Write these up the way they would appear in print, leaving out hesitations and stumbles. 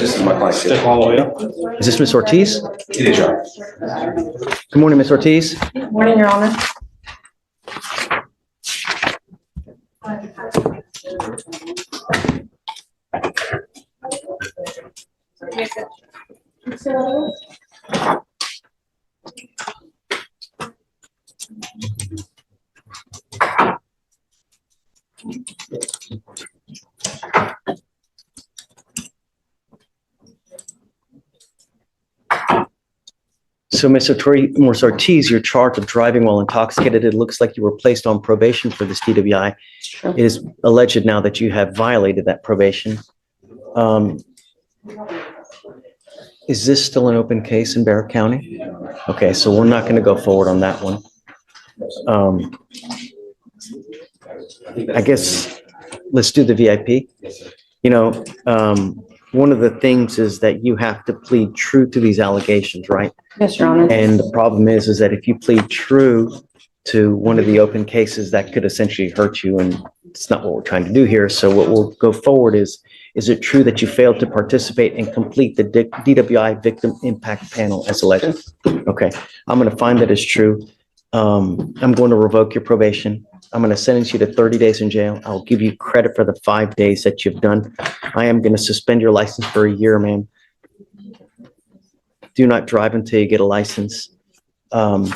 This is my client. Step all the way up. Is this Miss Ortiz? It is, Your Good morning, Miss Ortiz. Good morning, Your Honor. So, Miss Ortiz, you're charged with driving while intoxicated. It looks like you were placed on probation for this DWI. Sure. It is alleged now that you have violated that probation. Is this still an open case in Barrett County? Okay, so we're not going to go forward on that one. I guess let's do the VIP. You know, one of the things is that you have to plead true to these allegations, right? Yes, Your Honor. And the problem is that if you plead true to one of the open cases, that could essentially hurt you, and it's not what we're trying to do here. So what we'll go forward is it true that you failed to participate and complete the DWI victim impact panel as alleged? Okay, I'm going to find that is true. I'm going to revoke your probation. I'm going to sentence you to 30 days in jail. I'll give you credit for the 5 days that you've done. I am going to suspend your license for a year, ma'am. Do not drive until you get a license. Kind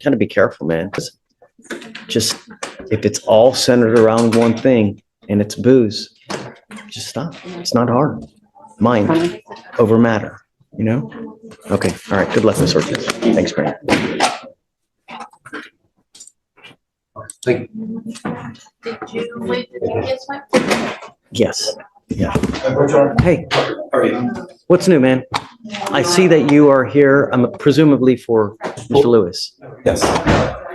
of be careful, man. Just if it's all centered around one thing and it's booze, just stop. It's not hard. Mind over matter, you know? Okay. All right. Good luck, Miss Ortiz. Thanks, Brandon. Thank you. Did you wait the tickets? Yes. Yeah. Hey, How are you? what's new, man? I see that you are here, presumably for Mr. Lewis. Yes.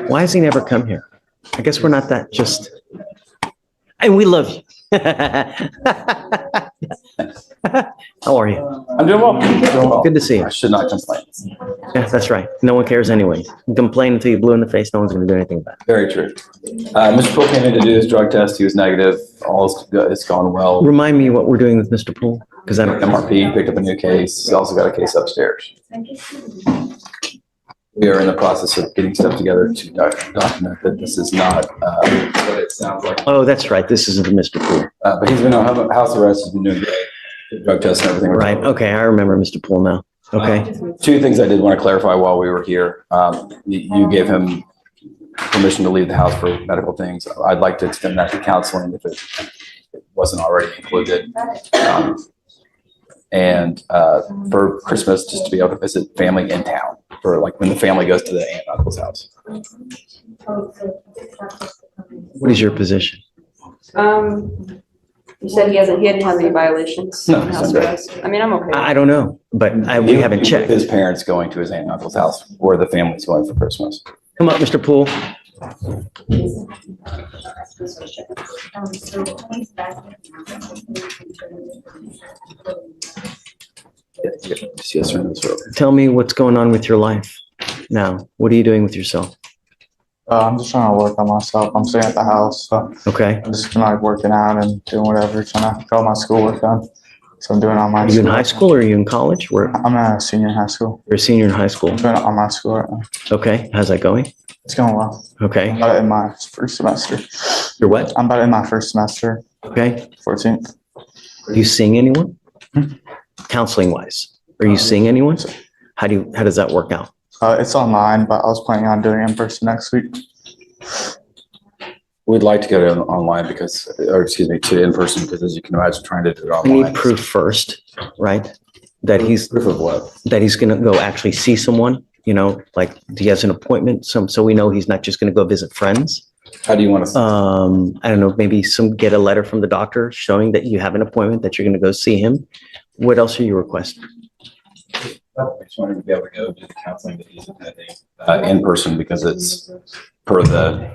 Why has he never come here? I guess we're not that just, and we love you. How are you? I'm doing well. Good to see you. I should not complain. Yeah, that's right. No one cares anyway. You complain until you blue in the face. No one's going to do anything about it. Very true. Mr. Poole came in to do his drug test. He was negative. It's gone well. Remind me what we're doing with Mr. Poole, because I don't. MRP picked up a new case. He's also got a case upstairs. We are in the process of getting stuff together to document that this is not what it sounds like. Oh, that's right. This isn't Mr. Poole. But he's been on house arrest. He's been doing great. Drug tests and everything. Right. Okay. I remember Mr. Poole now. Okay. Two things I did want to clarify while we were here. You gave him permission to leave the house for medical things. I'd like to extend that to counseling if it wasn't already included. And for Christmas, just to be able to visit family in town for like when the family goes to the aunt and uncle's house. What is your position? You said he didn't have any violations. No, House he's arrest. I mean, I'm okay. I don't know, but we haven't checked. His parents going to his aunt and uncle's house where the family's going for Christmas. Come up, Mr. Poole. Yes, sir. Tell me what's going on with your life now. What are you doing with yourself? I'm just trying to work on myself. I'm staying at the house, so Okay. I'm just like working out and doing whatever, trying to get all my schoolwork done. So I'm doing online. Are you in high school or are you in college? Where I'm a senior in high school. you're a senior in high school? I'm doing online school right now. Okay. How's that going? It's going well. I'm Okay. about in my first semester. You're what? I'm about in my first semester, Okay. 14th. Are you seeing anyone? Counseling wise, are you seeing anyone? How does that work out? It's online, but I was planning on doing it in person next week. We'd like to go to online to in person because as you can imagine, trying to do it I online. need proof first, right? That he's Proof of what? that he's going to go actually see someone, you know, like he has an appointment, so we know he's not just going to go visit friends. How do you want to? I don't know, maybe get a letter from the doctor showing that you have an appointment, that you're going to go see him. What else are you requesting? I just wanted to be able to go do the counseling that he's attending in person because it's per the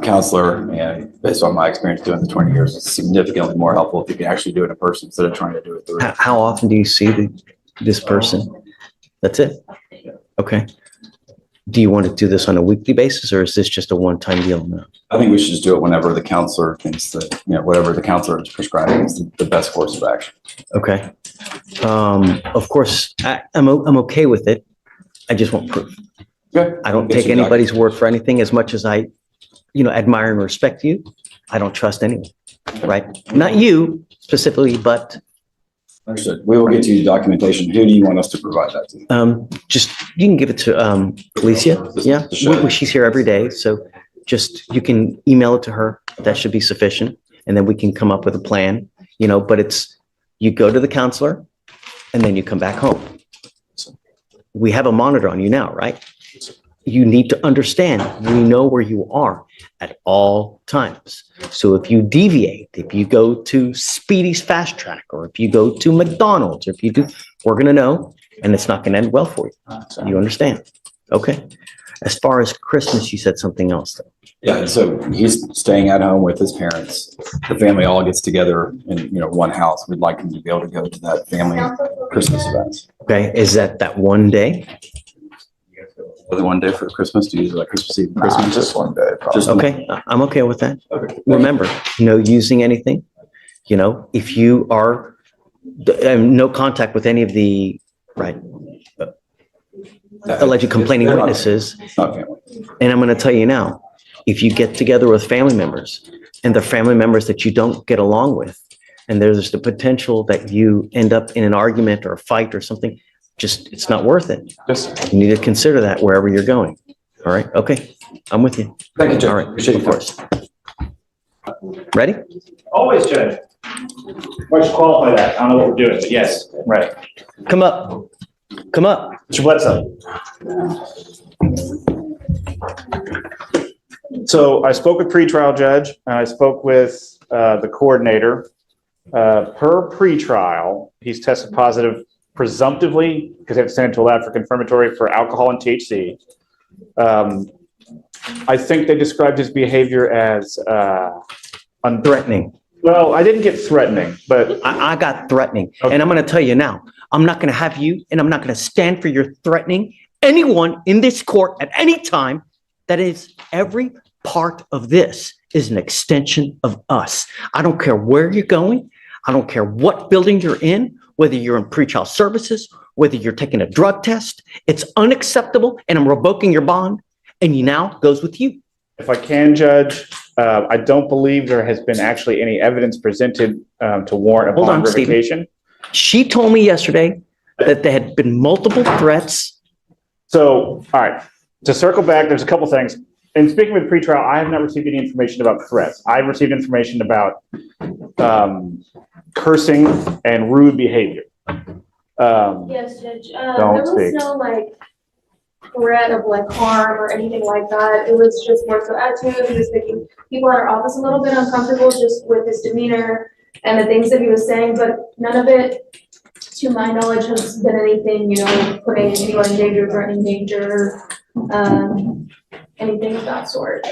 counselor, and based on my experience doing the 20 years, it's significantly more helpful if you can actually do it in person instead of trying to do it through. How often do you see this person? That's it? Okay. Do you want to do this on a weekly basis or is this just a one-time deal now? I think we should just do it whenever the counselor thinks that, whatever the counselor is prescribing is the best course of action. Okay. Of course, I'm okay with it. I just want proof. Good. I don't take anybody's word for anything as much as I, admire and respect you. I don't trust anyone, right? Not you specifically, but Understood. We will get you documentation. Who do you want us to provide that to? just, you can give it to Alicia. Yeah, she's here every day. So just, you can email it to her. That should be sufficient. And then we can come up with a plan, but you go to the counselor and then you come back home. We have a monitor on you now, right? You need to understand, we know where you are at all times. So if you deviate, if you go to Speedy's Fast Track, or if you go to McDonald's, or if you do, we're going to know, and it's not going to end well for you. You understand? Okay. As far as Christmas, you said something else though. Yeah, so he's staying at home with his parents. The family all gets together in, one house. We'd like him to be able to go to that family Christmas events. Okay. Is that one day? The one day for Christmas, do you use like Christmas Eve, Nah, Christmas? just one day. Probably. Just Okay. I'm okay with that. Okay. Remember, no using anything, if you are no contact with any of the, right, alleged complaining witnesses. It's not family. And I'm going to tell you now, if you get together with family members and the family members that you don't get along with, and there's the potential that you end up in an argument or a fight or something, it's not worth it. You need to consider that wherever you're going. All right. Okay. I'm with you. Thank you, Judge. All right. Appreciate Of your course. Ready? Always, Judge. Why don't you qualify that? I don't know what we're doing, but yes, right. Come up. Come up. Mr. Bledsoe. So I spoke with pretrial judge and I spoke with the coordinator. Per pretrial, he's tested positive presumptively, because they have to send it to a lab for confirmatory, for alcohol and THC. I think they described his behavior as Threatening. well, I didn't get threatening, but I got threatening. Okay. And I'm going to tell you now, I'm not going to have you, and I'm not going to stand for your threatening anyone in this court at any time. That is, every part of this is an extension of us. I don't care where you're going. I don't care what building you're in, whether you're in pretrial services, whether you're taking a drug test. It's unacceptable, and I'm revoking your bond, and you now goes with you. if I can, Judge, I don't believe there has been actually any evidence presented to warrant a Hold bond on, Stephen. revocation. She told me yesterday that there had been multiple threats. So, all right, to circle back, there's a couple things. In speaking with pretrial, I have not received any information about threats. I've received information about cursing and rude behavior. Yes, Judge. There Don't was speak. no threat of harm or anything like that. It was just more so attitude. He was making people at our office a little bit uncomfortable just with his demeanor and the things that he was saying, but none of it, to my knowledge, has been anything, putting anyone in danger, threatening danger, anything of that sort.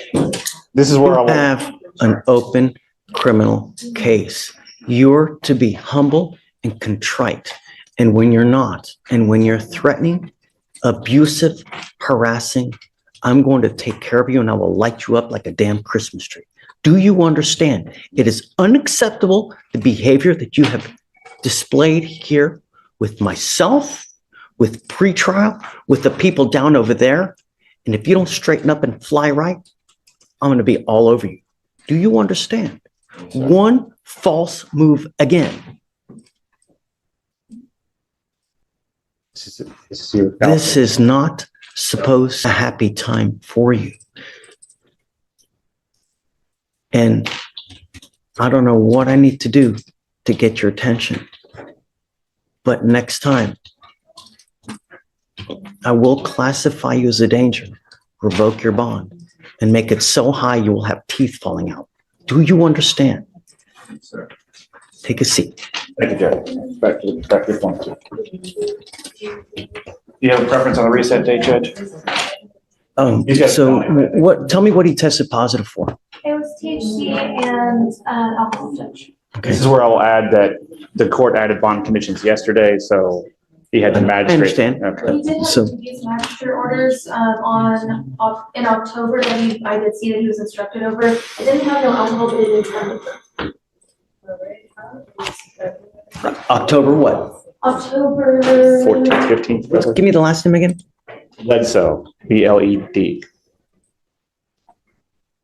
This is You where I want. have an open criminal case. You're to be humble and contrite. And when you're not, and when you're threatening, abusive, harassing, I'm going to take care of you and I will light you up like a damn Christmas tree. Do you understand? It is unacceptable, the behavior that you have displayed here with myself, with pretrial, with the people down over there. And if you don't straighten up and fly right, I'm going to be all over you. Do you understand? One false move again. This is not supposed to be a happy time for you. And I don't know what I need to do to get your attention. But next time, I will classify you as a danger, revoke your bond, and make it so high you will have teeth falling out. Do you understand? Sir. Take a seat. Thank you, Judge. Back to your point. Do you have a preference on the reset date, Judge? Tell me what he tested positive for. It was THC and alcohol, Judge. Okay. This is where I will add that the court added bond conditions yesterday, so He had the magistrate. understand. Okay. He did have So- these magistrate orders, in October that I did see that he was instructed over. It didn't have no alcohol, but it did have. October what? October. 14th, 15th. Give me the last name again. Bledsoe, BLED.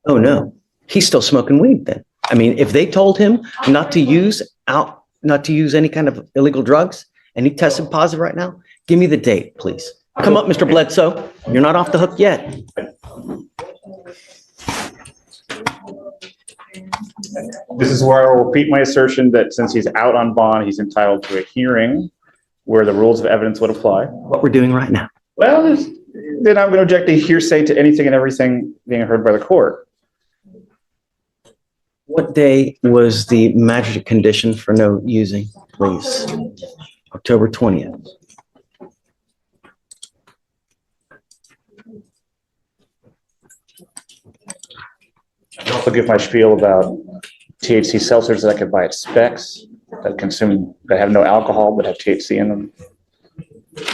Oh, no. He's still smoking weed then. I mean, if they told him not to use any kind of illegal drugs and he tested positive right now, give me the date, please. Come up, Mr. Bledsoe. You're not off the hook yet. This is where I will repeat my assertion that since he's out on bond, he's entitled to a hearing where the rules of evidence would apply. What we're doing right now. Well, then I'm going to object to hearsay to anything and everything being heard by the court. What day was the magistrate condition for no using, please? October 20th. I'll give my spiel about THC seltzers that I could buy at Specs that have no alcohol but have THC in them.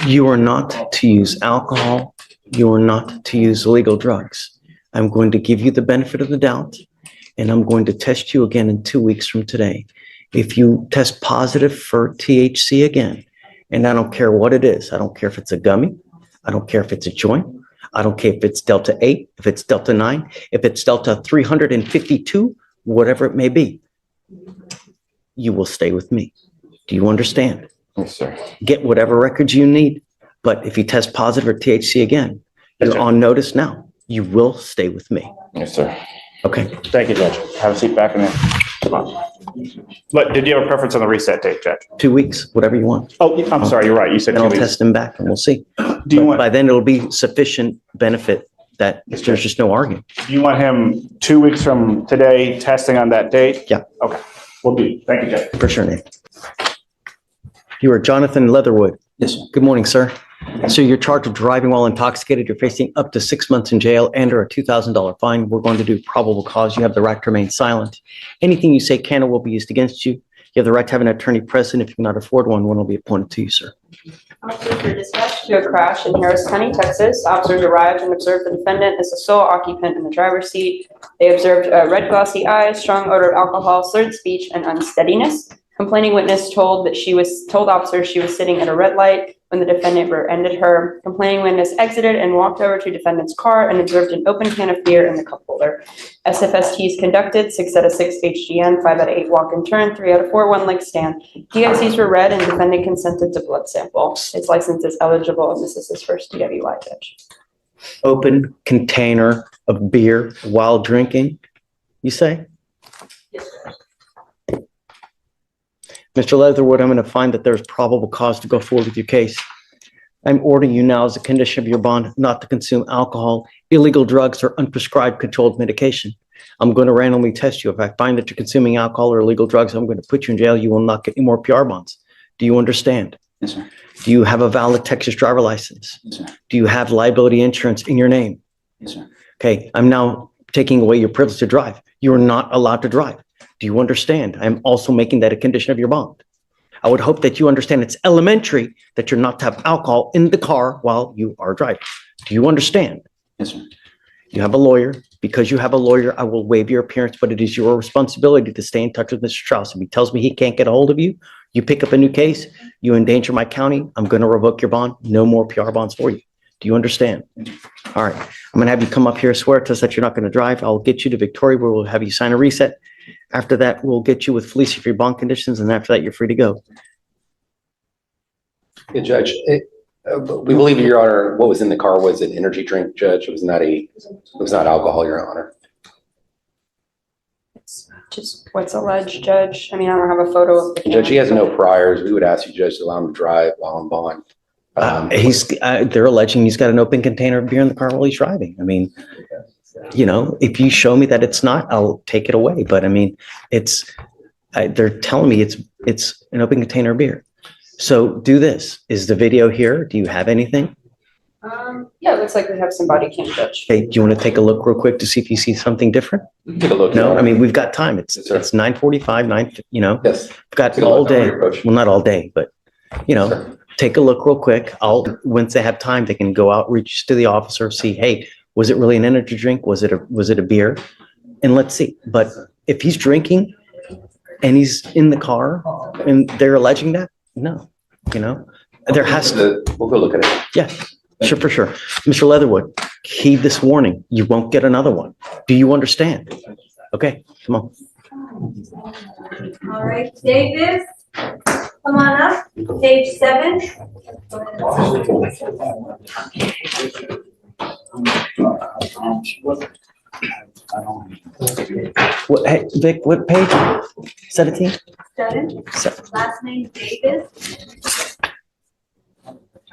You are not to use alcohol. You are not to use illegal drugs. I'm going to give you the benefit of the doubt, and I'm going to test you again in 2 weeks from today. If you test positive for THC again, and I don't care what it is, I don't care if it's a gummy, I don't care if it's a joint, I don't care if it's Delta 8, if it's Delta 9, if it's Delta 352, whatever it may be, you will stay with me. Do you understand? Yes, sir. Get whatever records you need. But if you test positive for THC again, you're on notice now. You will stay with me. Yes, sir. Okay. Thank you, Judge. Have a seat back in there. Come on. But did you have a preference on the reset date, Judge? 2 weeks, whatever you want. Oh, I'm sorry, you're right. You said And 2 I'll weeks. test them back and we'll see. Do you But want, by then it'll be sufficient benefit that there's just no argument. do you want him 2 weeks from today testing on that date? Yeah. Okay, will do. Thank you, Judge. For sure, Nate. You are Jonathan Leatherwood. Yes, sir. Good morning, sir. So you're charged with driving while intoxicated. You're facing up to 6 months in jail and or a $2,000 fine. We're going to do probable cause. You have the right to remain silent. Anything you say can or will be used against you. You have the right to have an attorney present. If you cannot afford one will be appointed to you, sir. Officers were dispatched to a crash in Harris County, Texas. Officers arrived and observed the defendant as the sole occupant in the driver's seat. They observed red glossy eyes, strong odor of alcohol, slurred speech, and unsteadiness. Complaining witness told officers she was sitting at a red light when the defendant rear-ended her. Complaining witness exited and walked over to defendant's car and observed an open can of beer in the cup holder. SFSTs conducted 6 out of 6 HGN, 5 out of 8 walk and turn, 3 out of 4 one-leg stand. DICs were read and defendant consented to blood sample. His license is eligible and this is his first DWI, Judge. Open container of beer while drinking, you say? Yes, sir. Mr. Leatherwood, I'm going to find that there's probable cause to go forward with your case. I'm ordering you now as a condition of your bond not to consume alcohol, illegal drugs, or unprescribed controlled medication. I'm going to randomly test you. If I find that you're consuming alcohol or illegal drugs, I'm going to put you in jail. You will not get any more PR bonds. Do you understand? Yes, sir. Do you have a valid Texas driver license? Yes, sir. Do you have liability insurance in your name? Yes, sir. Okay, I'm now taking away your privilege to drive. You are not allowed to drive. Do you understand? I'm also making that a condition of your bond. I would hope that you understand it's elementary that you're not to have alcohol in the car while you are driving. Do you understand? Yes, sir. You have a lawyer. Because you have a lawyer, I will waive your appearance, but it is your responsibility to stay in touch with Mr. Strauss. If he tells me he can't get a hold of you, you pick up a new case, you endanger my county, I'm going to revoke your bond. No more PR bonds for you. Do you understand? All right. I'm going to have you come up here, swear to us that you're not going to drive. I'll get you to Victoria where we'll have you sign a reset. After that, we'll get you with Fleischer for your bond conditions, and after that, you're free to go. Yeah, Judge, we believe, Your Honor, what was in the car was an energy drink, Judge. It was not alcohol, Your Honor. It's just what's alleged, Judge. I mean, I don't have a photo of the can. Judge, he has no priors. We would ask you, Judge, to allow him to drive while on bond. They're alleging he's got an open container of beer in the car while he's driving. I mean, you know, if you show me that it's not, I'll take it away. But I mean, they're telling me it's an open container of beer. So do this. Is the video here? Do you have anything? Yeah, it looks like we have some body cam, Judge. Okay, do you want to take a look real quick to see if you see something different? Take a look. Your No, Honor. I mean, we've got time. Yes, sir. It's 9:45, we've got Yes. all Take a look. day. Approach. Well, not all day, but take a look real quick. Once they have time, they can go out, reach to the officer, see, hey, was it really an energy drink? Was it a beer? And let's see. But if he's drinking and he's in the car and they're alleging that, no, there has to. We'll go look at it. Yeah, sure, for sure. Mr. Leatherwood, heed this warning. You won't get another one. Do you understand? Okay, come on. All right, Davis, come on up, page 7. Hey, Vic, what page? 17? 7, last name Davis.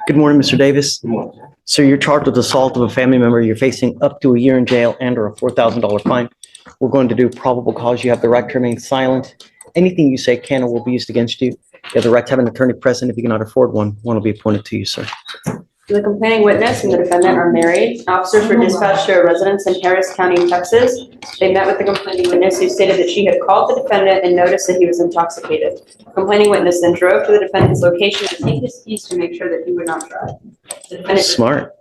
Good morning, Mr. Davis. Sir, you're charged with assault of a family member. You're facing up to a year in jail and or a $4,000 fine. We're going to do probable cause. You have the right to remain silent. Anything you say can or will be used against you. You have the right to have an attorney present. If you cannot afford one will be appointed to you, sir. The complaining witness and the defendant are married. Officers were dispatched to a residence in Harris County, Texas. They met with the complaining witness who stated that she had called the defendant and noticed that he was intoxicated. The complaining witness then drove to the defendant's location to take his keys to make sure that he would not drive. The defendant- Smart.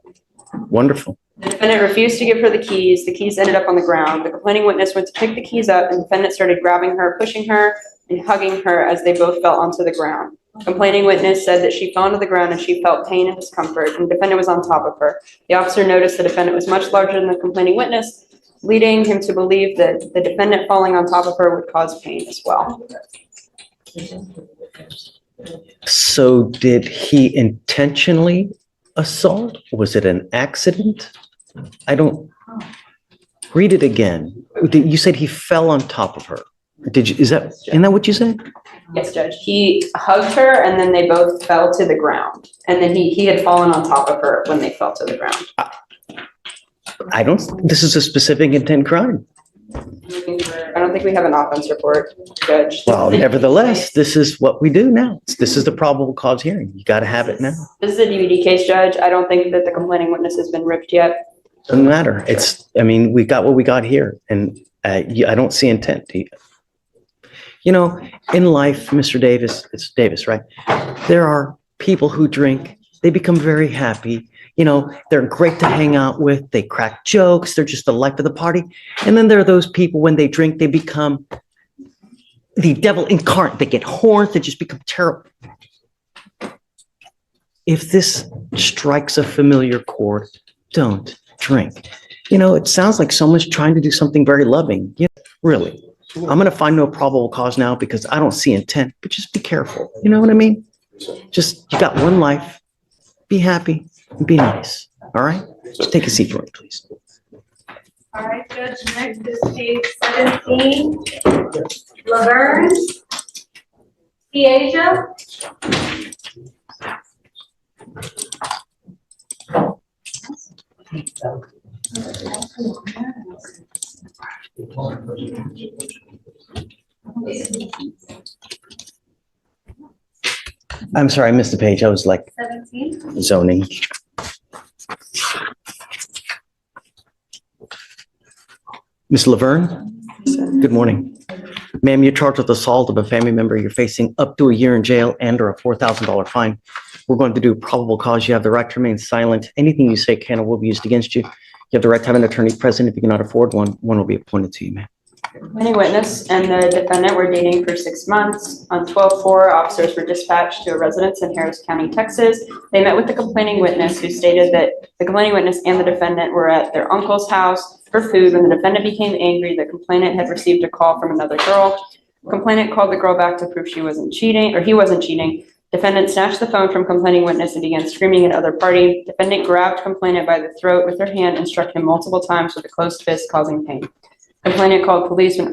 Wonderful. The defendant refused to give her the keys. The keys ended up on the ground. The complaining witness went to pick the keys up and the defendant started grabbing her, pushing her, and hugging her as they both fell onto the ground. Complaining witness said that she fell onto the ground and she felt pain and discomfort, and the defendant was on top of her. The officer noticed the defendant was much larger than the complaining witness, leading him to believe that the defendant falling on top of her would cause pain as well. So did he intentionally assault? Was it an accident? I don't. Read it again. You said he fell on top of her. Isn't that what you said? Yes, Judge. He hugged her and then they both fell to the ground. And then he had fallen on top of her when they fell to the ground. This is a specific intent crime. I don't think we have an offense report, Judge. Well, nevertheless, this is what we do now. This is the probable cause hearing. You got to have it now. This is a DVD case, Judge. I don't think that the complaining witness has been ripped yet. Doesn't matter. We got what we got here, and I don't see intent. In life, Mr. Davis, it's Davis, right? There are people who drink. They become very happy. They're great to hang out with. They crack jokes. They're just the life of the party. And then there are those people, when they drink, they become the devil incarnate. They get horns. They just become terrible. If this strikes a familiar chord, don't drink. It sounds like someone's trying to do something very loving. Really. I'm going to find no probable cause now because I don't see intent, but just be careful. You know what I mean? Just, you got one life. Be happy and be nice. All right? Just take a seat for me, please. All right, Judge, next is page 17. Laverne. Asia. I'm sorry, I missed the page. I was like 17. zoning. Ms. Laverne, good morning. Ma'am, you're charged with assault of a family member. You're facing up to a year in jail and or a $4,000 fine. We're going to do probable cause. You have the right to remain silent. Anything you say can or will be used against you. You have the right to have an attorney present. If you cannot afford one will be appointed to you, ma'am. Any witness and the defendant were dating for 6 months. On 12/4, officers were dispatched to a residence in Harris County, Texas. They met with the complaining witness who stated that the complaining witness and the defendant were at their uncle's house for food when the defendant became angry. The complainant had received a call from another girl. Complainant called the girl back to prove she wasn't cheating, or he wasn't cheating. Defendant snatched the phone from complaining witness and began screaming at other party. Defendant grabbed complainant by the throat with her hand and struck him multiple times with a closed fist, causing pain. Complainant called police when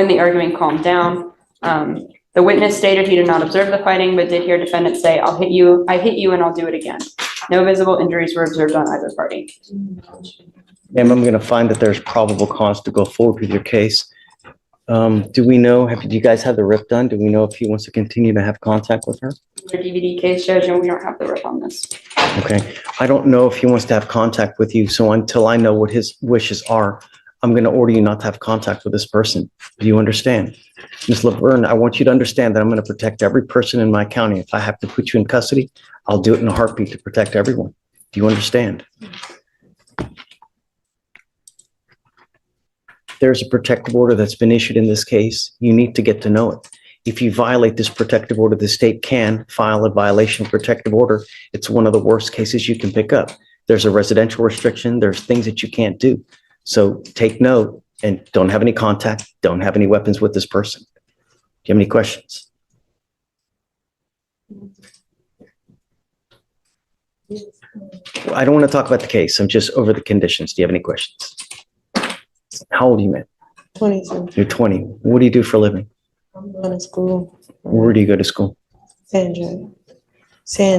the arguing calmed down. The witness stated he did not observe the fighting, but did hear defendant say, I hit you and I'll do it again. No visible injuries were observed on either party. Ma'am, I'm going to find that there's probable cause to go forward with your case. Do we know, do you guys have the rip done? Do we know if he wants to continue to have contact with her? The DVD case, Judge, and we don't have the rip on this. Okay. I don't know if he wants to have contact with you. So until I know what his wishes are, I'm going to order you not to have contact with this person. Do you understand? Ms. Laverne, I want you to understand that I'm going to protect every person in my county. If I have to put you in custody, I'll do it in a heartbeat to protect everyone. Do you understand? There's a protective order that's been issued in this case. You need to get to know it. If you violate this protective order, the state can file a violation of protective order. It's one of the worst cases you can pick up. There's a residential restriction. There's things that you can't do. So take note and don't have any contact. Don't have any weapons with this person. Do you have any questions? I don't want to talk about the case. I'm just over the conditions. Do you have any questions? How old are you, man? 22. You're 20. What do you do for a living? I'm going to school. Where do you go to school? San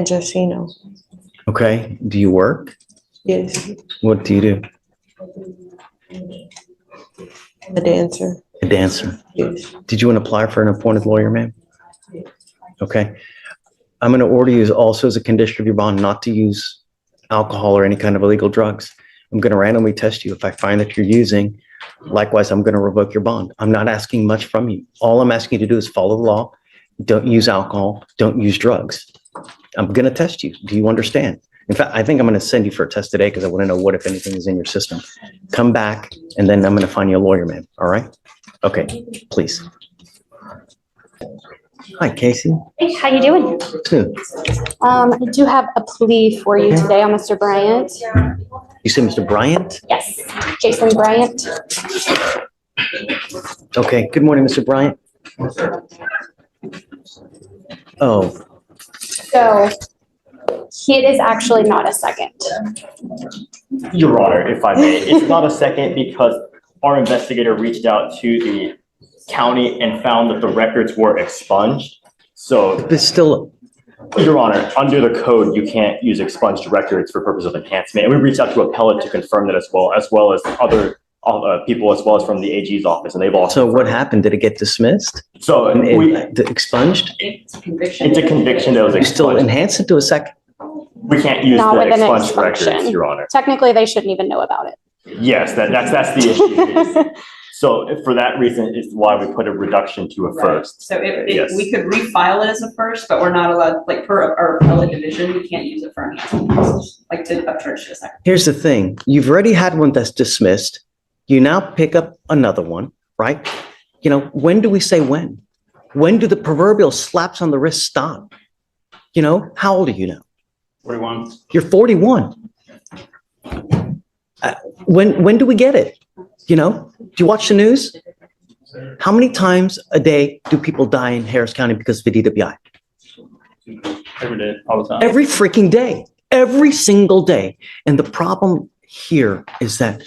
Jacinto. Okay. Do you work? Yes. What do you do? A dancer. A dancer. Yes. Did you want to apply for an appointed lawyer, ma'am? Okay. I'm going to order you also as a condition of your bond not to use alcohol or any kind of illegal drugs. I'm going to randomly test you. If I find that you're using, likewise, I'm going to revoke your bond. I'm not asking much from you. All I'm asking you to do is follow the law. Don't use alcohol. Don't use drugs. I'm going to test you. Do you understand? In fact, I think I'm going to send you for a test today because I want to know what, if anything, is in your system. Come back, and then I'm going to find you a lawyer, man. All right? Okay, please. Hi, Casey. Hey, how you doing? Good. I do have a plea for you today on Mr. Bryant. You say Mr. Bryant? Yes, Jason Bryant. Okay, good morning, Mr. Bryant. Oh, So it is actually not a second. Your Honor, if I may, it's not a second because our investigator reached out to the county and found that the records were expunged. So, but still, Your Honor, under the code, you can't use expunged records for purpose of enhancement. And we reached out to appellate to confirm that as well as other people, as well as from the AG's office, and they've also. so what happened? Did it get dismissed? So Expunged? It's a conviction. it's a conviction that was You still expunged. enhance it to a second? We can't use Not the with an expunged records, expunction. Your Honor. Technically, they shouldn't even know about it. Yes, that's the issue. So for that reason is why we put a reduction to a first. So Yes. we could refile it as a first, but we're not allowed, like per our appellate division, we can't use it for enhancement purposes, like to upcharge to a second. Here's the thing. You've already had one that's dismissed. You now pick up another one, right? You know, when do we say when? When do the proverbial slaps on the wrist stop? You know, how old are you now? 41. You're 41. When do we get it? You know, do you watch the news? How many times a day do people die in Harris County because of the DWI? Every day, all the time. Every freaking day, every single day. And the problem here is that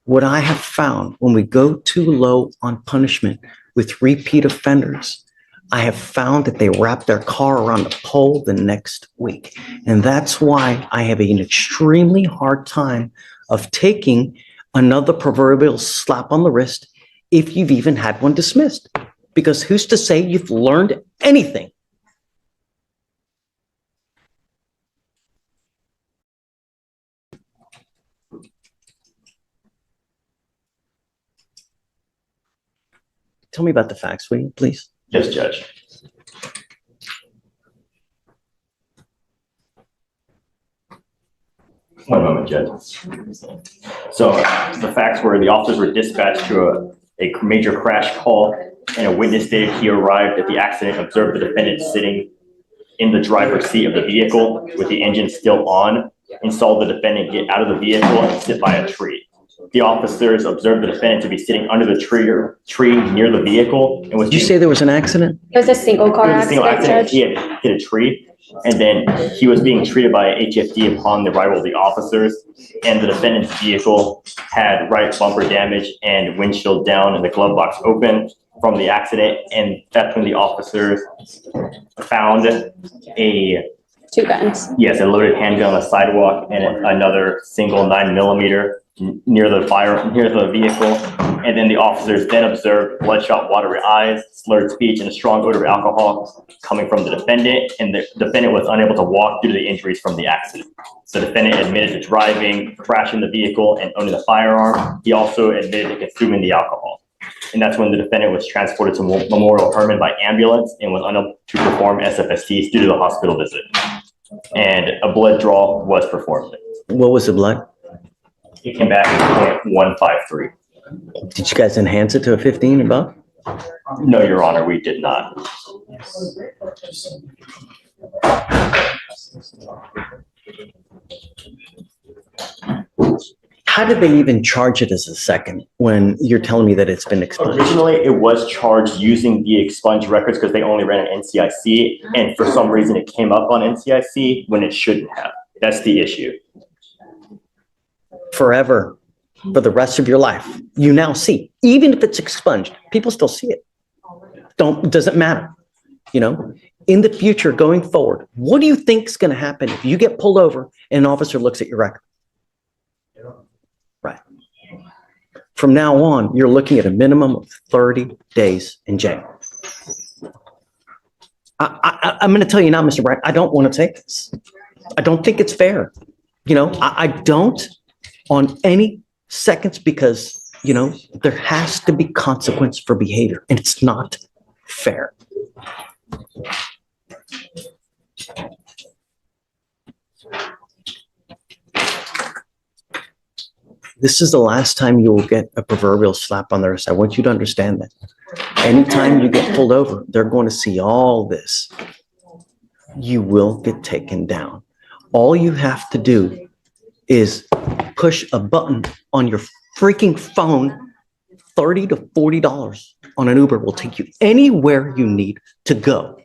what I have found when we go too low on punishment with repeat offenders, I have found that they wrap their car around the pole the next week. And that's why I have an extremely hard time of taking another proverbial slap on the wrist if you've even had one dismissed. Because who's to say you've learned anything? Tell me about the facts, will you, please? Yes, Judge. One moment, Judge. So the facts were the officers were dispatched to a major crash call, and a witness stated he arrived at the accident, observed the defendant sitting in the driver's seat of the vehicle with the engine still on, and saw the defendant get out of the vehicle and sit by a tree. The officers observed the defendant to be sitting under the tree near the vehicle and was. Did you say there was an accident? It was a single car It was a single accident, accident. He had hit a tree, and then he was being treated by HFD upon the arrival of the officers. And the defendant's vehicle had right bumper damage and windshield down and the glove box open from the accident. And that's when the officers found Two guns. a loaded handgun on the sidewalk and another single 9mm near the vehicle. And then the officers then observed bloodshot, watery eyes, slurred speech, and a strong odor of alcohol coming from the defendant. And the defendant was unable to walk due to the injuries from the accident. So the defendant admitted to driving, crashing the vehicle, and owning the firearm. He also admitted to consuming the alcohol. And that's when the defendant was transported to Memorial Hermann by ambulance and was unable to perform SFSTs due to the hospital visit. And a blood draw was performed. What was the blood? It came back at 0.153. Did you guys enhance it to a 15 above? No, Your Honor, we did not. How did they even charge it as a second when you're telling me that it's been expunged? Originally, it was charged using the expunged records because they only ran an NCIC, and for some reason it came up on NCIC when it shouldn't have. That's the issue. Forever, for the rest of your life, you now see, even if it's expunged, people still see it. Doesn't matter. You know, in the future, going forward, what do you think is going to happen if you get pulled over and an officer looks at your record? Right. From now on, you're looking at a minimum of 30 days in jail. I'm going to tell you now, Mr. Bryant, I don't want to take this. I don't think it's fair. You know, I don't on any seconds because, you know, there has to be consequence for behavior and it's not fair. This is the last time you will get a proverbial slap on the wrist. I want you to understand that. Anytime you get pulled over, they're going to see all this. You will get taken down. All you have to do is push a button on your freaking phone. $30 to $40 on an Uber will take you anywhere you need to go.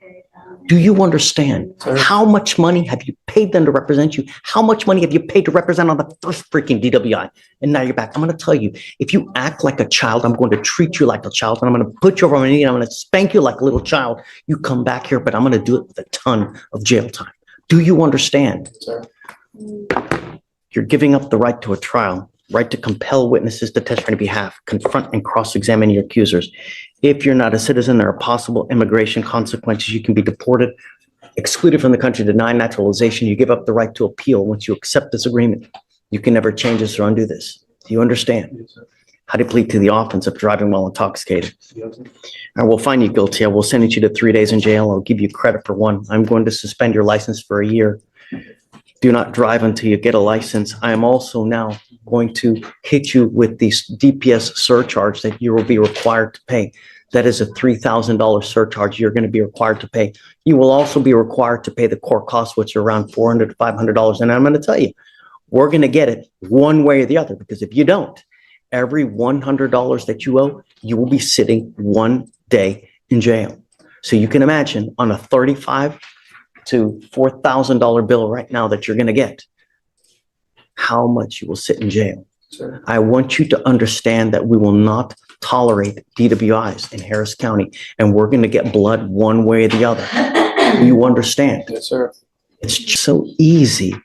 Do you understand how much money have you paid them to represent you? How much money have you paid to represent on the first freaking DWI? And now you're back. I'm going to tell you, if you act like a child, I'm going to treat you like a child, and I'm going to put you over my knee, and I'm going to spank you like a little child. You come back here, but I'm going to do it with a ton of jail time. Do you understand? Sir. You're giving up the right to a trial, right to compel witnesses to testify on your behalf, confront and cross-examine your accusers. If you're not a citizen, there are possible immigration consequences. You can be deported, excluded from the country, denied naturalization. You give up the right to appeal once you accept this agreement. You can never change this or undo this. Do you understand? How to plead to the offense of driving while intoxicated. I will find you guilty. I will send you to 3 days in jail. I'll give you credit for 1. I'm going to suspend your license for a year. Do not drive until you get a license. I am also now going to hit you with the DPS surcharge that you will be required to pay. That is a $3,000 surcharge you're going to be required to pay. You will also be required to pay the court costs, which are around $400 to $500. And I'm going to tell you, we're going to get it one way or the other, because if you don't, every $100 that you owe, you will be sitting 1 day in jail. So you can imagine on a $35,000 to $4,000 bill right now that you're going to get, how much you will sit in jail. Sure. I want you to understand that we will not tolerate DWIs in Harris County, and we're going to get blood one way or the other. Do you understand? Yes, sir. It's just so easy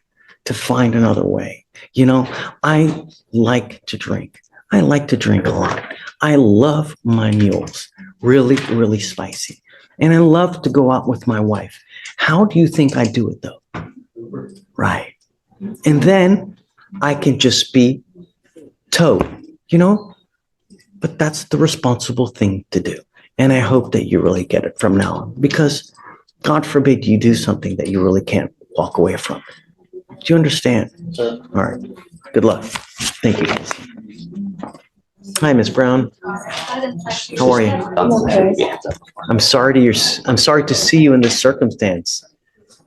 to find another way. You know, I like to drink. I like to drink a lot. I love my mules, really, really spicy. And I love to go out with my wife. How do you think I do it, though? Right. And then I can just be towed, you know? But that's the responsible thing to do. And I hope that you really get it from now on, because God forbid you do something that you really can't walk away from. Do you understand? Sure. All right. Good luck. Thank you, guys. Hi, Ms. Brown. How are you? I'm sorry to see you in this circumstance.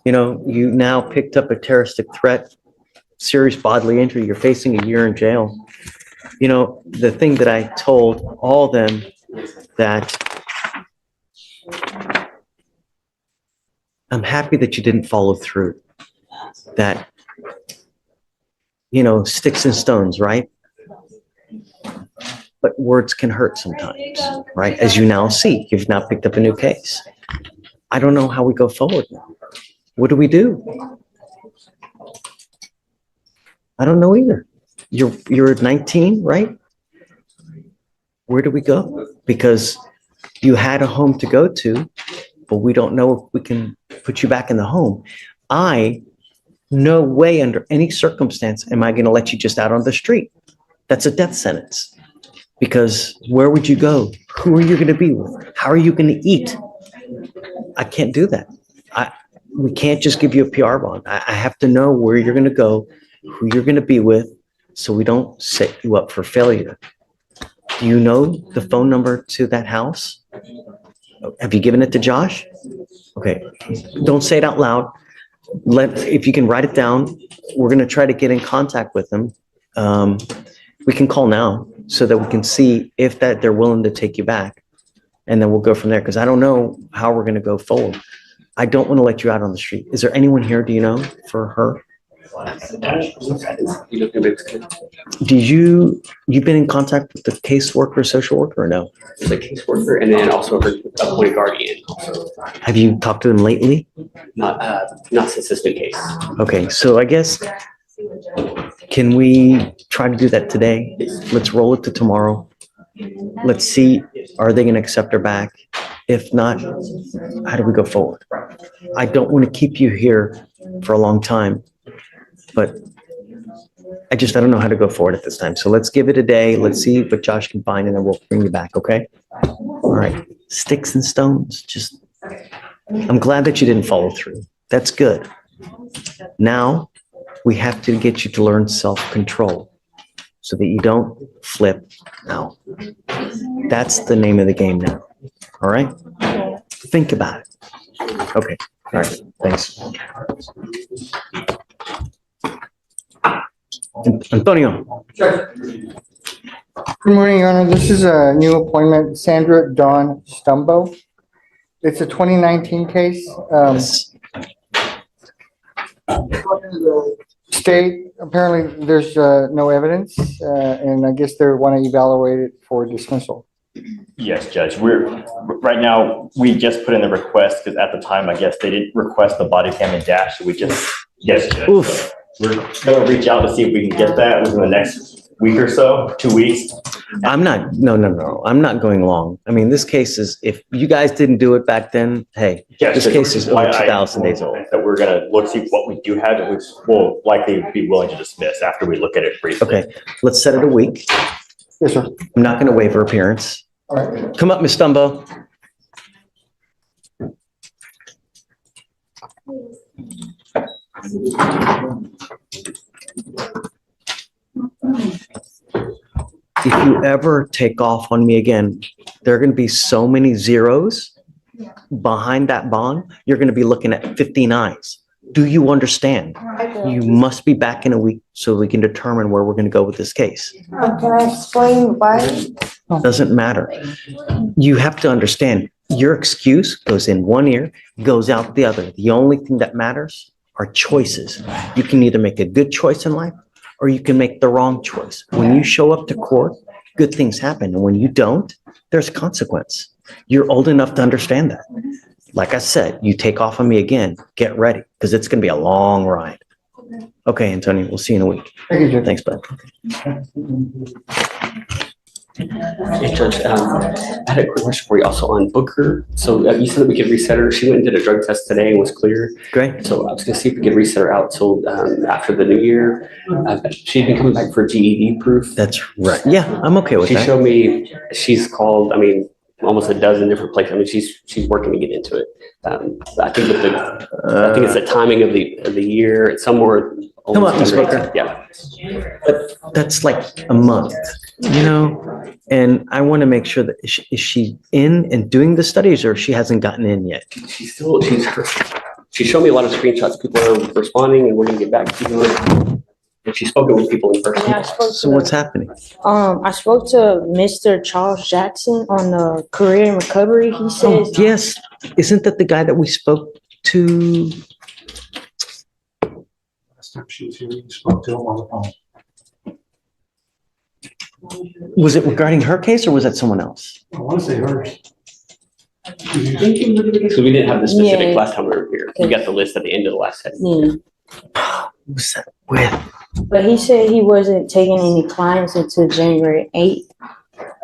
You know, you now picked up a terroristic threat, serious bodily injury. You're facing a year in jail. You know, the thing that I told all of them that I'm happy that you didn't follow through. That, you know, sticks and stones, right? But words can hurt sometimes, right? As you now see, you've now picked up a new case. I don't know how we go forward now. What do we do? I don't know either. you're 19, right? Where do we go? Because you had a home to go to, but we don't know if we can put you back in the home. No way under any circumstance am I going to let you just out on the street. That's a death sentence. Because where would you go? Who are you going to be with? How are you going to eat? I can't do that. We can't just give you a PR bond. I have to know where you're going to go, who you're going to be with, so we don't set you up for failure. Do you know the phone number to that house? Have you given it to Josh? Okay, don't say it out loud. If you can write it down, we're going to try to get in contact with them. We can call now so that we can see if they're willing to take you back. And then we'll go from there, because I don't know how we're going to go forward. I don't want to let you out on the street. Is there anyone here, do you know, for her? You've been in contact with the caseworker, social worker, or no? The caseworker, and then also her appointed guardian. Have you talked to them lately? Not since this new case. Okay, so I guess, can we try to do that today? Let's roll it to tomorrow. Let's see, are they going to accept her back? If not, how do we go forward? I don't want to keep you here for a long time, but I don't know how to go forward at this time. So let's give it a day. Let's see what Josh can find, and then we'll bring you back, okay? All right, sticks and stones. I'm glad that you didn't follow through. That's good. Now we have to get you to learn self-control so that you don't flip out. That's the name of the game now. All right? Think about it. Okay. All right. Thanks. Antonio. Good morning, Your Honor. This is a new appointment, Sandra Dawn Stumbo. It's a 2019 case. State, apparently there's no evidence, and I guess they want to evaluate it for dismissal. Yes, Judge. Right now, we just put in the request because at the time, I guess they didn't request the body cam and dash. So yes, Judge. Oof. So we're going to reach out to see if we can get that within the next week or so, 2 weeks. No. I'm not going long. I mean, this case is, if you guys didn't do it back then, hey, Yes, this case is over 2,000 days old. That we're going to look, see what we do have, and we will likely be willing to dismiss after we look at it briefly. Okay, let's set it a week. Yes, sir. I'm not going to waive her appearance. All right. Come up, Ms. Stumbo. If you ever take off on me again, there are going to be so many zeros behind that bond. You're going to be looking at 15 eyes. Do you understand? You must be back in a week so we can determine where we're going to go with this case. Can I explain why? Doesn't matter. You have to understand, your excuse goes in one ear, goes out the other. The only thing that matters are choices. You can either make a good choice in life or you can make the wrong choice. When you show up to court, good things happen. And when you don't, there's consequence. You're old enough to understand that. Like I said, you take off on me again, get ready, because it's going to be a long ride. Okay, Antonio, we'll see you in a week. Thank you, Judge. Thanks, bud. Hey, Judge, I had a quick question for you also on Booker. So you said that we could reset her. She went and did a drug test today and was clear. Great. So I was going to see if we could reset her out till after the new year. She'd been coming back for GED proof. That's right. Yeah, I'm okay with She that. showed me she's called, almost a dozen different places. She's working to get into it. I think it's the timing of the year. It's somewhere. Come on, Ms. Booker. Yeah. But that's like a month, and I want to make sure that is she in and doing the studies, or she hasn't gotten in yet? She showed me a lot of screenshots. People are responding, and we're going to get back to you. And she's spoken with people in person. Yeah, I spoke to So what's happening? I spoke to Mr. Charles Jackson on the career and recovery. He says, Oh, yes. Isn't that the guy that we spoke to? Last time she was here, we spoke to him on the phone. Was it regarding her case or was that someone else? I want to say hers. So we didn't have the specific Yeah. last time we were here. We got the list at the end of the last set. Who's that with? but he said he wasn't taking any clients until January 8th.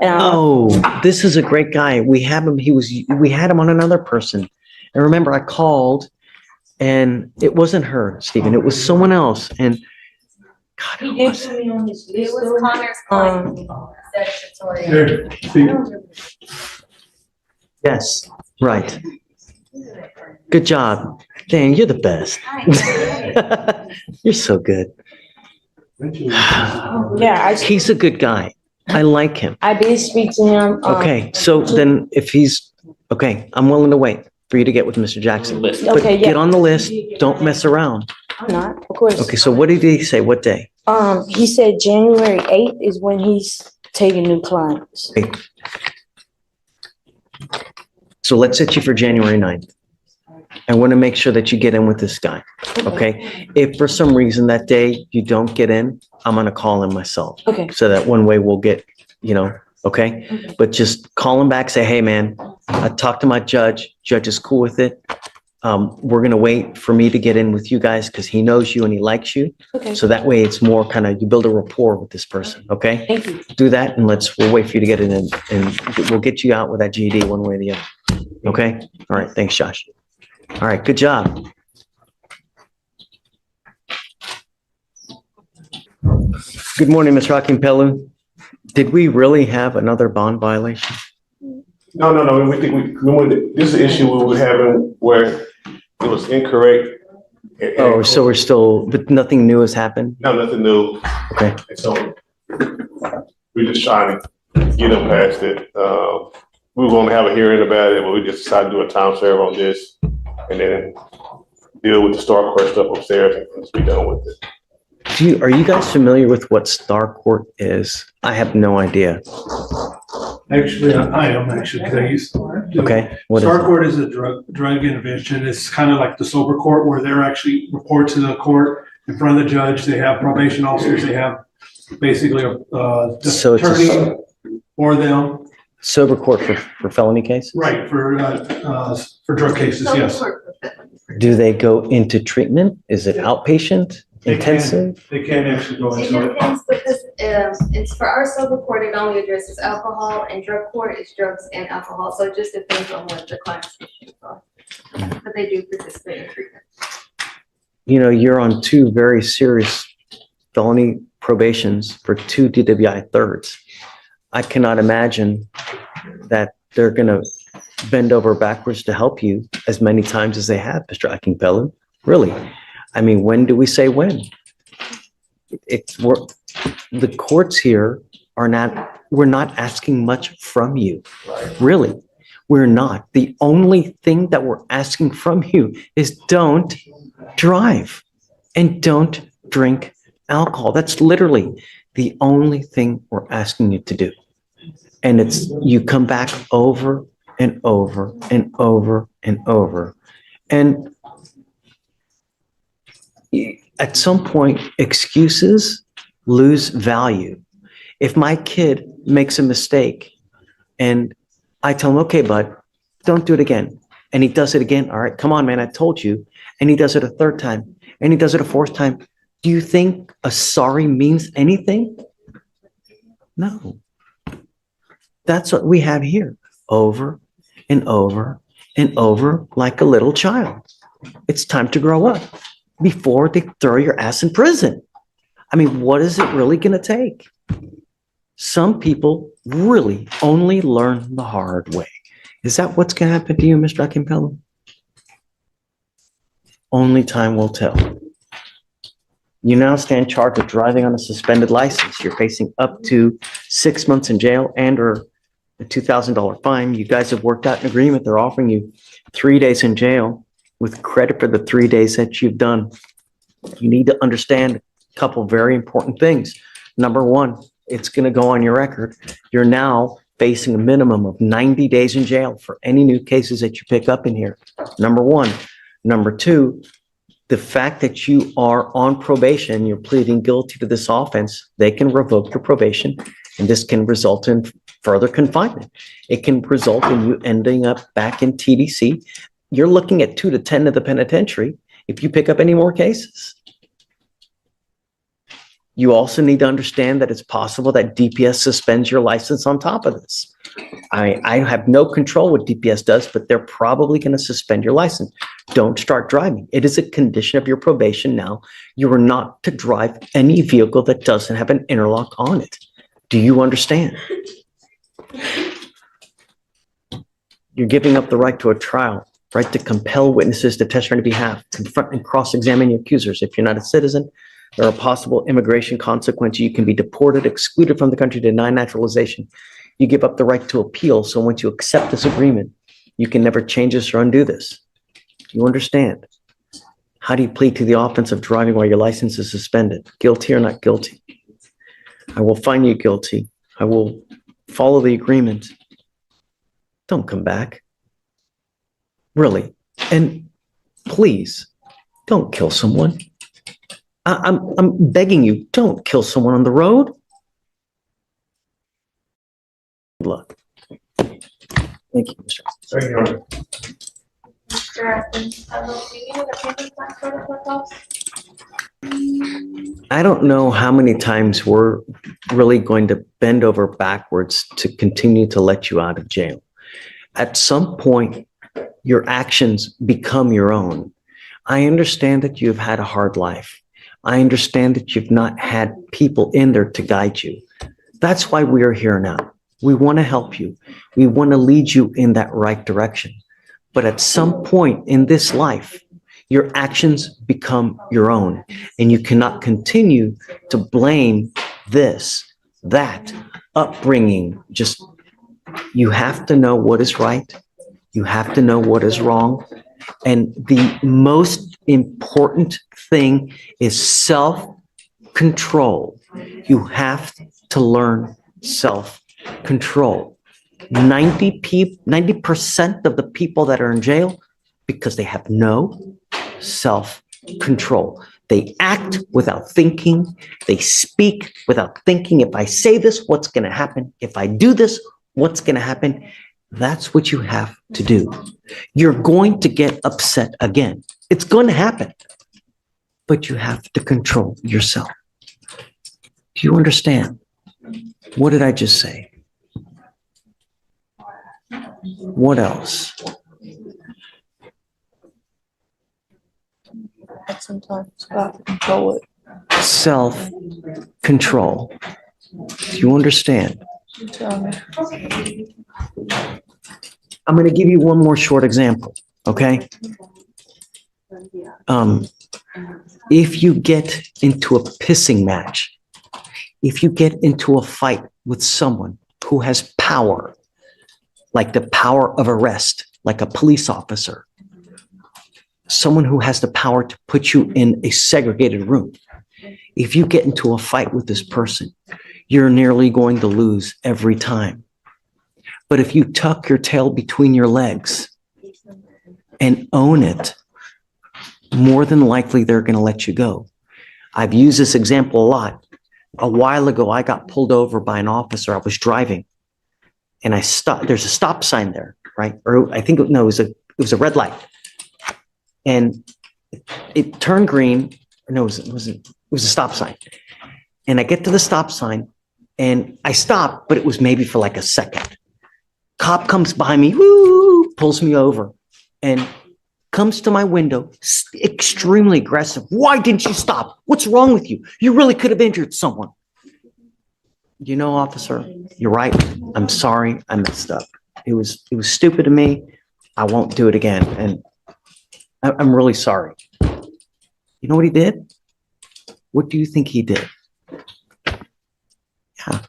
Oh, this is a great guy. We had him on another person. And remember, I called and it wasn't her, Stephen. It was someone else. And God, He did put me on his list. It was Connor's client. Here, see, yes, right. Good job. Dan, you're the best. You're so good. Yeah, He's a good guy. I like him. I did speak to him. Okay, so then if he's, okay, I'm willing to wait for you to get with Mr. Jackson. But Okay, yeah. get on the list. Don't mess around. I'm not, of course. Okay, so what did he say? What day? He said January 8th is when he's taking new clients. Okay. So let's set you for January 9th. I want to make sure that you get in with this guy, okay? If for some reason that day you don't get in, I'm going to call him myself. Okay. So that one way we'll get, okay? But just call him back, say, hey, man, I talked to my judge. Judge is cool with it. We're going to wait for me to get in with you guys because he knows you and he likes you. Okay. So that way it's more kind of, you build a rapport with this person, okay? Thank you. Do that and we'll wait for you to get in and we'll get you out with that GED one way or the other. Okay? All right. Thanks, Josh. All right. Good job. Good morning, Ms. Pelu. Did we really have another bond violation? No. We think this is the issue we were having where it was incorrect. Oh, so we're still, but nothing new has happened? No, nothing new. Okay. And so we're just trying to get them past it. We were going to have a hearing about it, but we just decided to do a time serve on this and then deal with the Star Court stuff upstairs and just be done with it. Are you guys familiar with what Star Court is? I have no idea. actually, I am actually, because I used to. Okay. What is Star it? Court is a drug intervention. It's kind of like the sober court where they're actually report to the court in front of the judge. They have probation officers. They have basically a So it's attorney for them. Sober court for felony cases? Right, for drug cases, yes. Do they go into treatment? Is it outpatient, intensive? They can actually go It into it. depends because it's for our sober court, it only addresses alcohol, and drug court is drugs and alcohol. So it just depends on what the client's issues are. But they do participate in treatment. You're on 2 very serious felony probations for 2 DWI thirds. I cannot imagine that they're going to bend over backwards to help you as many times as they have, Mr. Akingpelu. Really. I mean, when do we say when? The courts here we're not asking much from you. Really. We're not. The only thing that we're asking from you is don't drive and don't drink alcohol. That's literally the only thing we're asking you to do. And you come back over and over and over and over. And at some point, excuses lose value. If my kid makes a mistake and I tell him, okay, bud, don't do it again. And he does it again. All right, come on, man, I told you. And he does it a 3rd time and he does it a 4th time. Do you think a sorry means anything? No. That's what we have here, over and over and over, like a little child. It's time to grow up before they throw your ass in prison. I mean, what is it really going to take? Some people really only learn the hard way. Is that what's going to happen to you, Mr. Akingpelu? Only time will tell. You now stand charged with driving on a suspended license. You're facing up to 6 months in jail and/or a $2,000 fine. You guys have worked out an agreement. They're offering you 3 days in jail with credit for the 3 days that you've done. You need to understand a couple very important things. Number one, it's going to go on your record. You're now facing a minimum of 90 days in jail for any new cases that you pick up in here. Number one. Number two, the fact that you are on probation, you're pleading guilty to this offense, they can revoke your probation, and this can result in further confinement. It can result in you ending up back in TDC. You're looking at 2 to 10 of the penitentiary if you pick up any more cases. You also need to understand that it's possible that DPS suspends your license on top of this. I have no control what DPS does, but they're probably going to suspend your license. Don't start driving. It is a condition of your probation now. You are not to drive any vehicle that doesn't have an interlock on it. Do you understand? You're giving up the right to a trial, right to compel witnesses to testify on your behalf, confront and cross-examine your accusers. If you're not a citizen, there are possible immigration consequences. You can be deported, excluded from the country, denied naturalization. You give up the right to appeal. So once you accept this agreement, you can never change this or undo this. Do you understand? How do you plead to the offense of driving while your license is suspended? Guilty or not guilty? I will find you guilty. I will follow the agreement. Don't come back. Really. And please, don't kill someone. I'm begging you, don't kill someone on the road. Good luck. Thank you, Mr. Thank you. I don't know how many times we're really going to bend over backwards to continue to let you out of jail. At some point, your actions become your own. I understand that you've had a hard life. I understand that you've not had people in there to guide you. That's why we are here now. We want to help you. We want to lead you in that right direction. But at some point in this life, your actions become your own, and you cannot continue to blame this, that, upbringing. Just, you have to know what is right. You have to know what is wrong. And the most important thing is self-control. You have to learn self-control. 90% of the people that are in jail, because they have no self-control. They act without thinking. They speak without thinking. If I say this, what's going to happen? If I do this, what's going to happen? That's what you have to do. You're going to get upset again. It's going to happen. But you have to control yourself. Do you understand? What did I just say? What else? Sometimes you have to control it. Self-control. Do you understand? I'm going to give you one more short example, okay? If you get into a pissing match, if you get into a fight with someone who has power, like the power of arrest, like a police officer, someone who has the power to put you in a segregated room, if you get into a fight with this person, you're nearly going to lose every time. But if you tuck your tail between your legs and own it, more than likely they're going to let you go. I've used this example a lot. A while ago, I got pulled over by an officer. I was driving and I stopped. There's a stop sign there, right? Or I think, no, it was a red light. And it turned green. No, it was a stop sign. And I get to the stop sign and I stop, but it was maybe for like a second. Cop comes behind me, woo, pulls me over and comes to my window, extremely aggressive. Why didn't you stop? What's wrong with you? You really could have injured someone. You know, officer, you're right. I'm sorry. I messed up. It was stupid of me. I won't do it again. And I'm really sorry. You know what he did? What do you think he did? Yeah.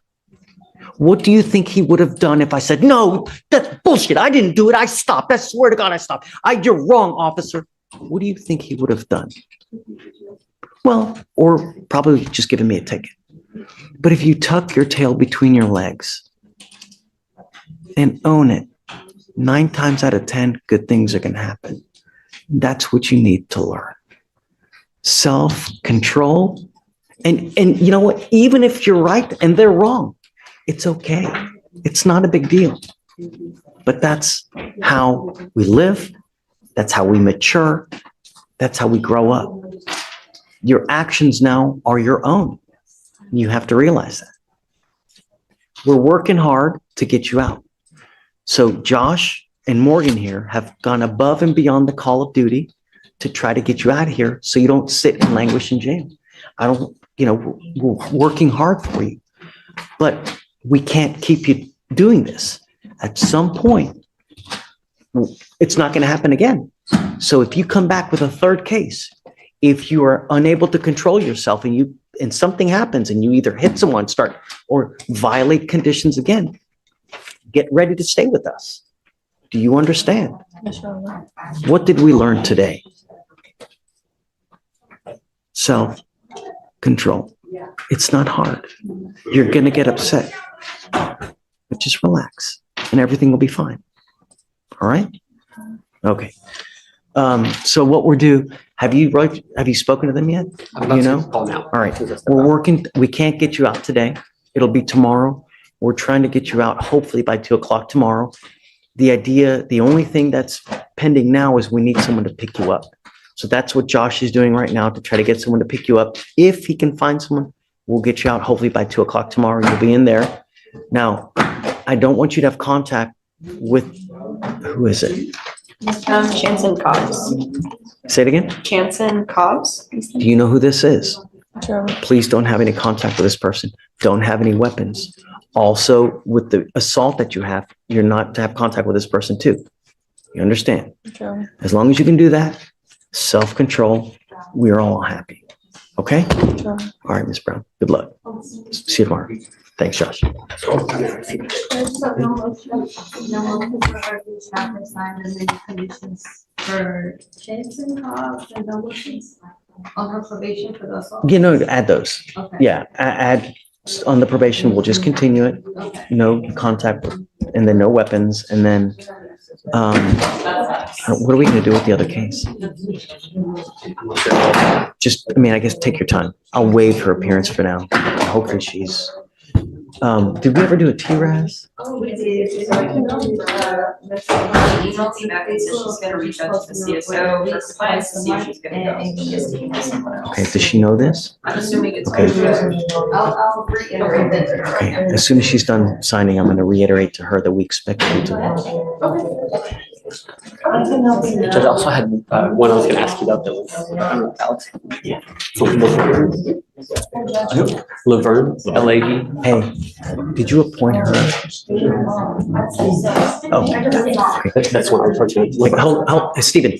What do you think he would have done if I said, no, that's bullshit. I didn't do it. I stopped. I swear to God, I stopped. You're wrong, officer. What do you think he would have done? Well, or probably just given me a ticket. But if you tuck your tail between your legs and own it, 9 times out of 10, good things are going to happen. That's what you need to learn. Self-control. And you know what? Even if you're right and they're wrong, it's okay. It's not a big deal. But that's how we live. That's how we mature. That's how we grow up. Your actions now are your own. You have to realize that. We're working hard to get you out. So Josh and Morgan here have gone above and beyond the call of duty to try to get you out of here so you don't sit and languish in jail. We're working hard for you, but we can't keep you doing this. At some point, it's not going to happen again. So if you come back with a third case, if you are unable to control yourself and something happens and you either hit someone, or violate conditions again, get ready to stay with us. Do you understand? What did we learn today? Self-control. It's not hard. You're going to get upset, but just relax and everything will be fine. All right? Okay. So what we're due, have you spoken to them yet? All right. We're working. We can't get you out today. It'll be tomorrow. We're trying to get you out hopefully by 2:00 tomorrow. The only thing that's pending now is we need someone to pick you up. So that's what Josh is doing right now to try to get someone to pick you up. If he can find someone, we'll get you out hopefully by 2:00 tomorrow. You'll be in there. Now, I don't want you to have contact with, who is it? Chanson Cobbs. Say it again. Chanson Cobbs. Do you know who this is? Sure. Please don't have any contact with this person. Don't have any weapons. Also, with the assault that you have, you're not to have contact with this person too. You understand? Sure. As long as you can do that, self-control, we're all happy. Okay? Sure. All right, Ms. Brown. Good luck. See you tomorrow. Thanks, Josh. For Chanson Cobbs and Douglas on her probation for the assault? Add those. Okay. Yeah, add on the probation. We'll just continue it. Okay. No contact, and then no weapons, and then what are we going to do with the other case? I guess take your time. I'll waive her appearance for now. Hopefully she's. Did we ever do a TRAS? Oh, we did. So I can email me back and said she's gonna reach out to the CSO for compliance to see if she's gonna go. Okay, does she know this? I'm assuming it's. Okay. I'll reiterate that. Okay, as soon as she's done signing, I'm going to reiterate to her that we expect you to. Judge, I also had one I was going to ask you about that was Alex. Yeah. So Laverne, L-A-V. Hey, did you appoint her? Oh, That's one I was talking wait, hold, Stephen,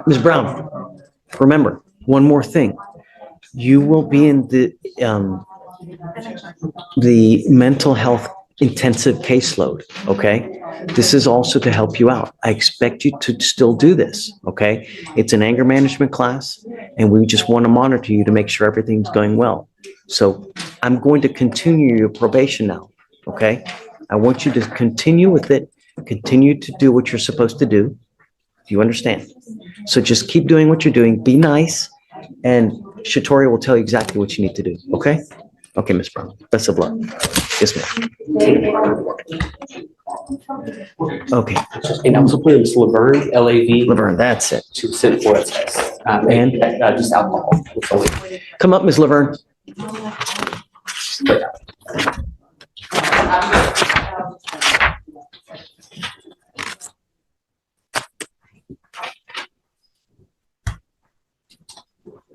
Ms. Brown, remember, one more thing. You will be in the mental health intensive caseload, okay? This is also to help you out. I expect you to still do this, okay? It's an anger management class, and we just want to monitor you to make sure everything's going well. So I'm going to continue your probation now, okay? I want you to continue with it, continue to do what you're supposed to do. Do you understand? So just keep doing what you're doing, be nice, and Shatori will tell you exactly what you need to do, okay? Okay, Ms. Brown, best of luck. Yes, ma'am. Okay. And I was putting Ms. Laverne, L-A-V. Laverne, that's it. She was sent for a test. And? Just alcohol. Come up, Ms. Laverne.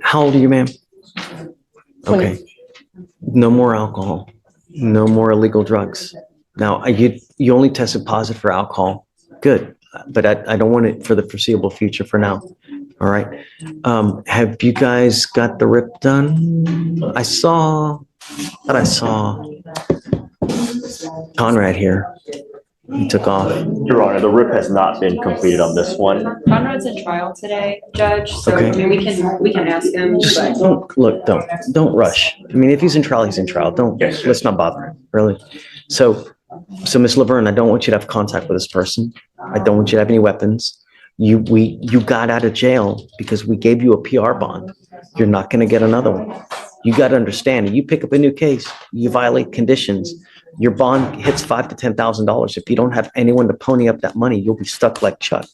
How old are you, ma'am? Okay. No more alcohol. No more illegal drugs. Now, you only tested positive for alcohol. Good. But I don't want it for the foreseeable future for now. All right. Have you guys got the rip done? I saw Conrad here. He took off. Your Honor, the RIP has not been completed on this one. Conrad's in trial today, Judge, so Okay. I mean, we can ask him, Just but. don't rush. I mean, if he's in trial, he's in trial. Let's not bother him, really. So Ms. Laverne, I don't want you to have contact with this person. I don't want you to have any weapons. You got out of jail because we gave you a PR bond. You're not going to get another one. You got to understand, you pick up a new case, you violate conditions, your bond hits $5,000 to $10,000. If you don't have anyone to pony up that money, you'll be stuck like Chuck.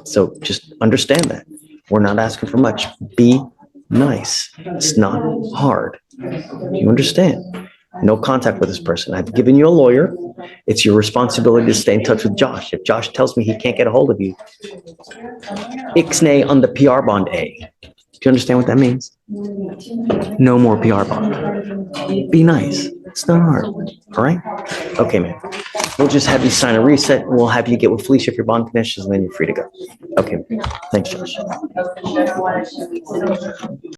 So just understand that. We're not asking for much. Be nice. It's not hard. You understand? No contact with this person. I've given you a lawyer. It's your responsibility to stay in touch with Josh. If Josh tells me he can't get a hold of you, ixnay on the PR bond A. Do you understand what that means? No more PR bond. Be nice. It's not hard. All right? Okay, man. We'll just have you sign a reset. We'll have you get with Fleischer if your bond finishes, and then you're free to go. Okay. Thanks, Josh.